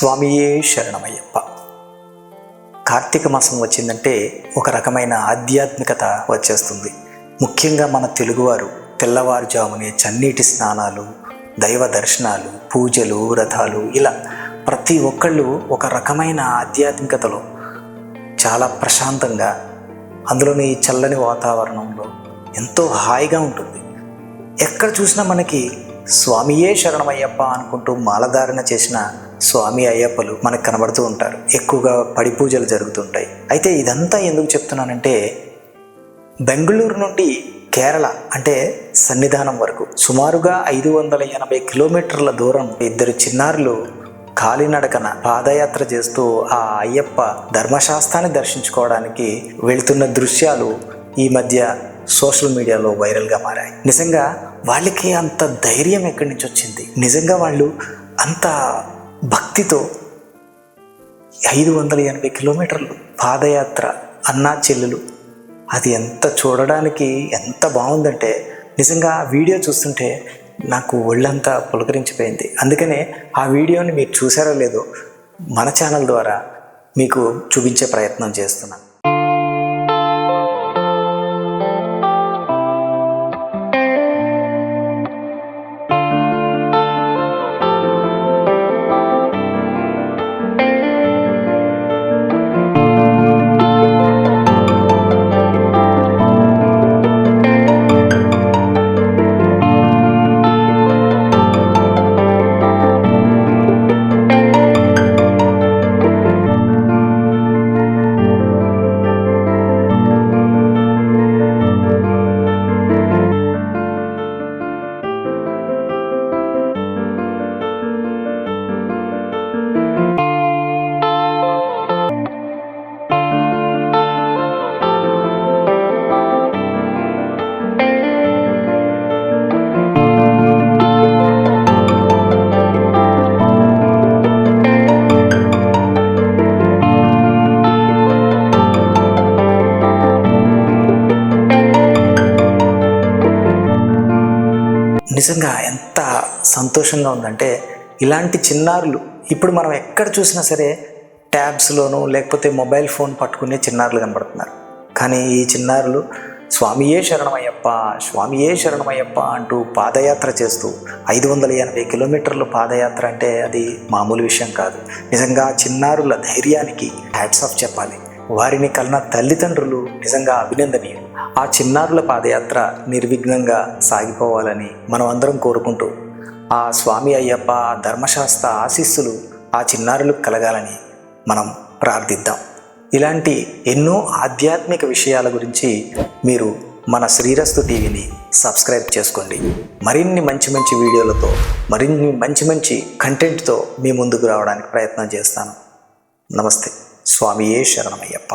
స్వామియే శరణమయ్యప్ప. కార్తీక మాసం వచ్చిందంటే ఒక రకమైన ఆధ్యాత్మికత వచ్చేస్తుంది. ముఖ్యంగా మన తెలుగువారు తెల్లవారుజామునే చన్నీటి స్నానాలు, దైవ దర్శనాలు, పూజలు, వ్రతాలు, ఇలా ప్రతి ఒక్కళ్ళు ఒక రకమైన ఆధ్యాత్మికతలో చాలా ప్రశాంతంగా, అందులోని చల్లని వాతావరణంలో ఎంతో హాయిగా ఉంటుంది. ఎక్కడ చూసినా మనకి స్వామియే శరణమయ్యప్ప అనుకుంటూ మాలధారణ చేసిన స్వామి అయ్యప్పలు మనకు కనబడుతూ ఉంటారు. ఎక్కువగా పడి పూజలు జరుగుతుంటాయి. అయితే ఇదంతా ఎందుకు చెప్తున్నానంటే, బెంగళూరు నుండి కేరళ అంటే సన్నిధానం వరకు సుమారుగా 580 కిలోమీటర్ల దూరం ఇద్దరు చిన్నారులు కాలినడకన పాదయాత్ర చేస్తూ ఆ అయ్యప్ప ధర్మశాస్త్రాన్ని దర్శించుకోవడానికి వెళ్తున్న దృశ్యాలు ఈ మధ్య సోషల్ మీడియాలో వైరల్గా మారాయి. నిజంగా వాళ్ళకి అంత ధైర్యం ఎక్కడి నుంచి వచ్చింది? నిజంగా వాళ్ళు అంత భక్తితో 580 కిలోమీటర్లు పాదయాత్ర, అన్నా చెల్లెలు, అది ఎంత చూడడానికి ఎంత బాగుందంటే నిజంగా ఆ వీడియో చూస్తుంటే నాకు ఒళ్ళంతా పులకరించిపోయింది. అందుకనే ఆ వీడియోని మీరు చూసారో లేదో మన ఛానల్ ద్వారా మీకు చూపించే ప్రయత్నం చేస్తున్నాను. నిజంగా ఎంత సంతోషంగా ఉందంటే, ఇలాంటి చిన్నారులు ఇప్పుడు మనం ఎక్కడ చూసినా సరే ట్యాబ్స్లోనూ లేకపోతే మొబైల్ ఫోన్ పట్టుకునే చిన్నారులు కనబడుతున్నారు. కానీ ఈ చిన్నారులు స్వామియే శరణమయ్యప్ప, స్వామియే శరణమయ్యప్ప అంటూ పాదయాత్ర చేస్తూ 580 కిలోమీటర్లు పాదయాత్ర అంటే అది మామూలు విషయం కాదు. నిజంగా చిన్నారుల ధైర్యానికి హ్యాట్స్ ఆఫ్ చెప్పాలి. వారిని కన్న తల్లిదండ్రులు నిజంగా అభినందనీయులు. ఆ చిన్నారుల పాదయాత్ర నిర్విఘ్నంగా సాగిపోవాలని మనం అందరం కోరుకుంటూ, ఆ స్వామి అయ్యప్ప ధర్మశాస్త్ర ఆశీస్సులు ఆ చిన్నారులకు కలగాలని మనం ప్రార్థిద్దాం. ఇలాంటి ఎన్నో ఆధ్యాత్మిక విషయాల గురించి మీరు మన శ్రీరస్తు టీవీని సబ్స్క్రైబ్ చేసుకోండి. మరిన్ని మంచి మంచి వీడియోలతో, మరిన్ని మంచి మంచి కంటెంట్తో మీ ముందుకు రావడానికి ప్రయత్నం చేస్తాను. నమస్తే. స్వామియే శరణమయ్యప్ప.